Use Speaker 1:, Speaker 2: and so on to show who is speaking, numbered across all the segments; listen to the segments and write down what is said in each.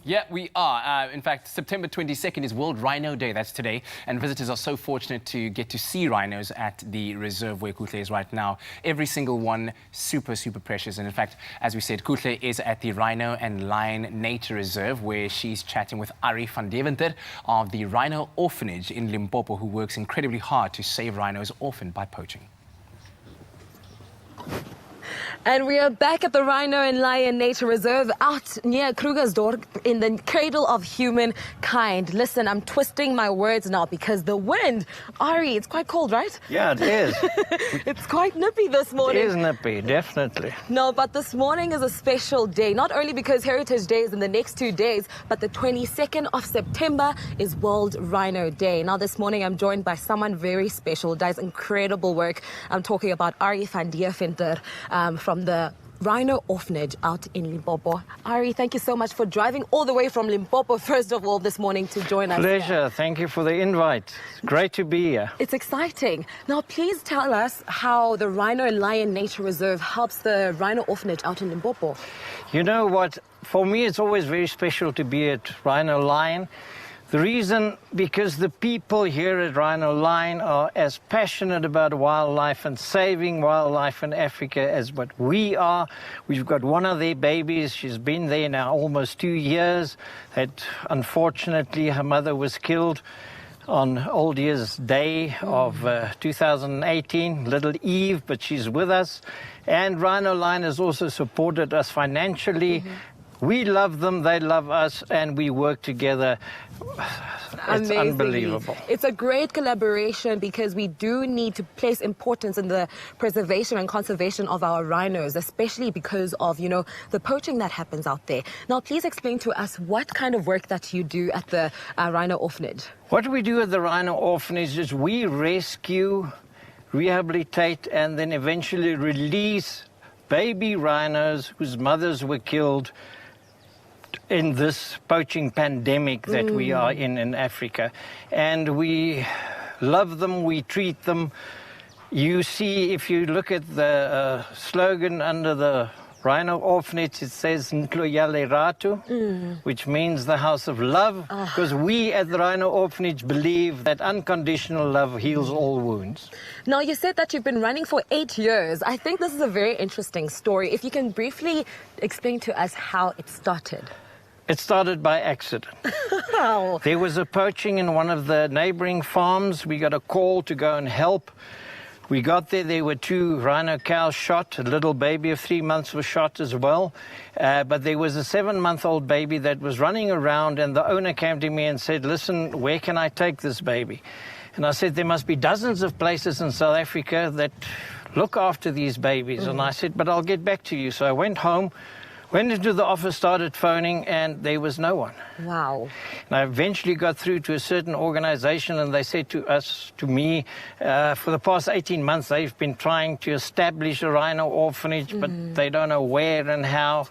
Speaker 1: Yeah, we are. In fact, September 22nd is World Rhino Day. That's today. And visitors are so fortunate to get to see rhinos at the reserve where Kuhle is right now. Every single one super, super precious. And in fact, as we said, Kuhle is at the Rhino and Lion Nature Reserve, where she's chatting with Arrie van Deventer of the Rhino Orphanage in Limpopo, who works incredibly hard to save rhinos orphaned by poaching.
Speaker 2: And we are back at the Rhino and Lion Nature Reserve out near Krugersdorp in the Cradle of Humankind. Listen, I'm twisting my words now because the wind, Arrie, it's quite cold, right?
Speaker 3: Yeah, it is.
Speaker 2: It's quite nippy this morning.
Speaker 3: It is nippy, definitely.
Speaker 2: No, but this morning is a special day, not only because Heritage Day is in the next 2 days, but the 22nd of September is World Rhino Day. Now, this morning I'm joined by someone very special, does incredible work. I'm talking about Arrie van Deventer from the Rhino Orphanage out in Limpopo. Arrie, thank you so much for driving all the way from Limpopo, first of all, this morning to join us.
Speaker 3: Pleasure. Thank you for the invite. It's great to be here.
Speaker 2: It's exciting. Now, please tell us how the Rhino and Lion Nature Reserve helps the Rhino Orphanage out in Limpopo.
Speaker 3: You know what? For me, it's always very special to be at Rhino Lion. The reason, because the people here at Rhino Lion are as passionate about wildlife and saving wildlife in Africa as what we are. We've got one of their babies. She's been there now almost 2 years. That unfortunately her mother was killed on Old Year's Day of 2018, little Eve, but she's with us. And Rhino Lion has also supported us financially. We love them, they love us, and we work together. It's unbelievable.
Speaker 2: It's a great collaboration because we do need to place importance in the preservation and conservation of our rhinos, especially because of, you know, the poaching that happens out there. Now, please explain to us what kind of work that you do at the Rhino Orphanage.
Speaker 3: What we do at the Rhino Orphanage is we rescue, rehabilitate, and then eventually release baby rhinos whose mothers were killed in this poaching pandemic that we are in Africa. And we love them, we treat them. You see, if you look at the slogan under the Rhino Orphanage, it says Ntlo ya Lerato, which means the house of love, because we at the Rhino Orphanage believe that unconditional love heals all wounds.
Speaker 2: Now, you said that you've been running for 8 years. I think this is a very interesting story. If you can briefly explain to us how it started.
Speaker 3: It started by accident.
Speaker 2: Wow.
Speaker 3: There was a poaching in one of the neighboring farms. We got a call to go and help. We got there were 2 rhino cows shot. A little baby of 3 months was shot as well. But there was a 7-month-old baby that was running around, and the owner came to me and said, listen, where can I take this baby? And I said, there must be dozens of places in South Africa that look after these babies. And I said, but I'll get back to you. So I went home, went into the office, started phoning, and there was no one.
Speaker 2: Wow.
Speaker 3: And I eventually got through to a certain organization, and they said to me, for the past 18 months, they've been trying to establish a rhino orphanage, but they don't know where and how.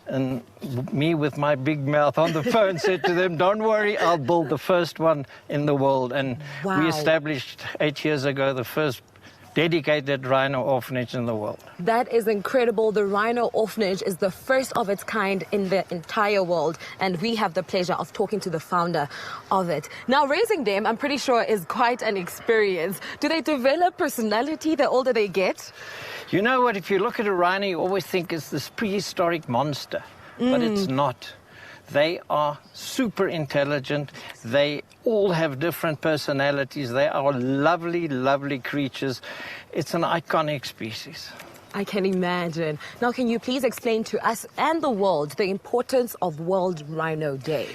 Speaker 3: And me, with my big mouth on the phone, said to them, don't worry, I'll build the first one in the world. And we established 8 years ago the first dedicated rhino orphanage in the world.
Speaker 2: That is incredible. The Rhino Orphanage is the first of its kind in the entire world, and we have the pleasure of talking to the founder of it. Now, raising them, I'm pretty sure, is quite an experience. Do they develop personality the older they get?
Speaker 3: You know what, if you look at a rhino, you always think it's this prehistoric monster, but it's not. They are super intelligent. They all have different personalities. They are lovely, lovely creatures. It's an iconic species.
Speaker 2: I can imagine. Now, can you please explain to us and the world the importance of World Rhino Day?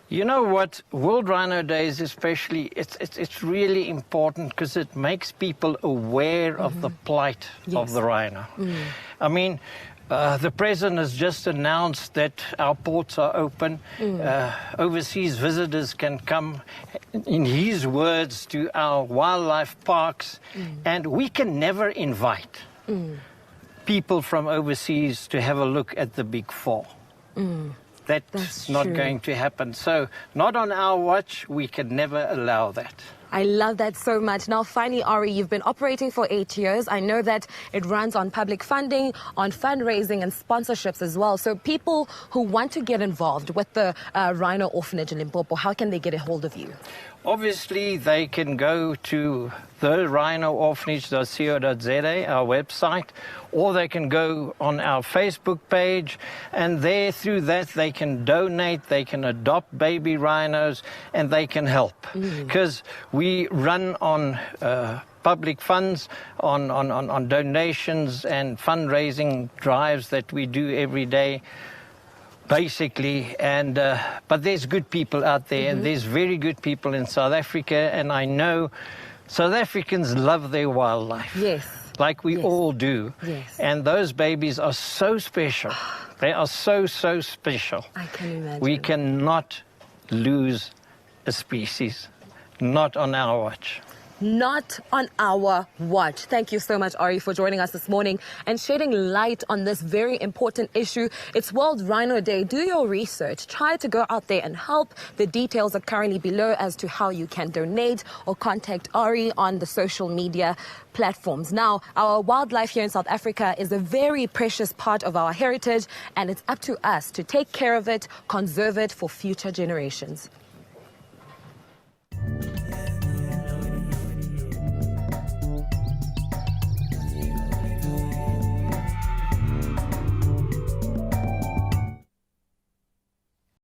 Speaker 3: You know what, World Rhino Day is especially, it's really important because it makes people aware of the plight of the rhino. I mean, the President has just announced that our ports are open. Overseas visitors can come, in his words, to our wildlife parks. And we can never invite people from overseas to have a look at the big four. That's not going to happen. So not on our watch, we can never allow that.
Speaker 2: I love that so much. Now, finally, Arrie, you've been operating for 8 years. I know that it runs on public funding, on fundraising and sponsorships as well. So people who want to get involved with the Rhino Orphanage in Limpopo, how can they get a hold of you?
Speaker 3: Obviously, they can go to the rhinoorphanage.co.za, our website, or they can go on our Facebook page, and there, through that, they can donate, they can adopt baby rhinos, and they can help. Because we run on public funds, on donations and fundraising drives that we do every day, basically, and but there's good people out there, and there's very good people in South Africa, and I know South Africans love their wildlife.
Speaker 2: Yes.
Speaker 3: Like we all do.
Speaker 2: Yes.
Speaker 3: And those babies are so special. They are so special.
Speaker 2: I can imagine.
Speaker 3: We cannot lose a species, not on our watch.
Speaker 2: Not on our watch. Thank you so much, Arrie, for joining us this morning and shedding light on this very important issue. It's World Rhino Day. Do your research. Try to go out there and help. The details are currently below as to how you can donate or contact Arrie on the social media platforms. Now, our wildlife here in South Africa is a very precious part of our heritage, and it's up to us to take care of it, conserve it for future generations.